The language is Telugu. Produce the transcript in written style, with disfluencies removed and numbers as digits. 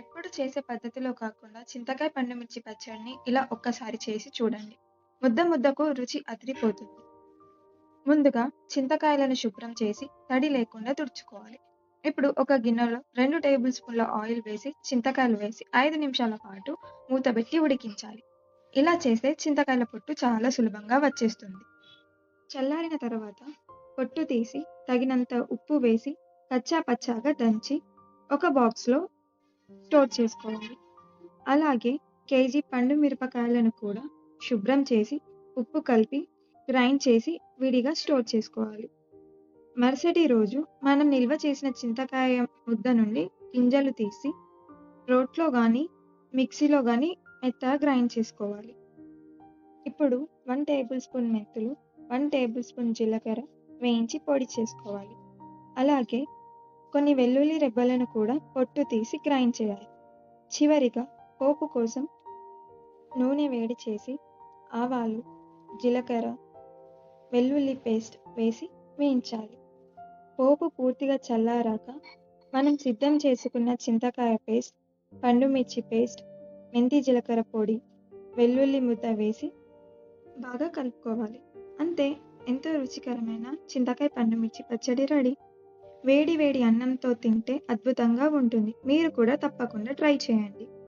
ఎప్పుడు చేసే పద్ధతిలో కాకుండా చింతకాయ పండు మిర్చి పచ్చడిని ఇలా ఒక్కసారి చేసి చూడండి. ముద్ద ముద్దకు రుచి అదిరిపోతుంది. ముందుగా చింతకాయలను శుభ్రం చేసి తడి లేకుండా తుడుచుకోవాలి. ఇప్పుడు ఒక గిన్నెలో 2 టేబుల్ స్పూన్ల ఆయిల్ వేసి చింతకాయలు వేసి 5 నిమిషాల పాటు మూతబెట్టి ఉడికించాలి. ఇలా చేస్తే చింతకాయల పొట్టు చాలా సులభంగా వచ్చేస్తుంది. చల్లారిన తర్వాత పొట్టు తీసి తగినంత ఉప్పు వేసి కచ్చా పచ్చాగా దంచి ఒక బాక్స్‌లో స్టోర్ చేసుకోవాలి. అలాగే కేజీ పండు మిరపకాయలను కూడా శుభ్రం చేసి, ఉప్పు కలిపి గ్రైండ్ చేసి విడిగా స్టోర్ చేసుకోవాలి. మరుసటి రోజు మనం నిల్వ చేసిన చింతకాయ ముద్ద నుండి గింజలు తీసి రోట్లో గానీ, మిక్సీలో గానీ మెత్తగా గ్రైండ్ చేసుకోవాలి. ఇప్పుడు 1 టేబుల్ స్పూన్ మెంతులు, 1 టేబుల్ స్పూన్ జీలకర్ర వేయించి పొడి చేసుకోవాలి. అలాగే కొన్ని వెల్లుల్లి రెబ్బలను కూడా పొట్టు తీసి గ్రైండ్ చేయాలి. చివరిగా పోపు కోసం నూనె వేడి చేసి ఆవాలు, జీలకర్ర, వెల్లుల్లి పేస్ట్ వేసి వేయించాలి. పోపు పూర్తిగా చల్లారాక మనం సిద్ధం చేసుకున్న చింతకాయ పేస్ట్, పండు మిర్చి పేస్ట్, మెంతి జీలకర్ర పొడి, వెల్లుల్లి ముద్ద వేసి బాగా కలుపుకోవాలి. అంతే, ఎంతో రుచికరమైన చింతకాయ పండు మిర్చి పచ్చడి రెడీ. వేడి వేడి అన్నంతో తింటే అద్భుతంగా ఉంటుంది. మీరు కూడా తప్పకుండా ట్రై చేయండి.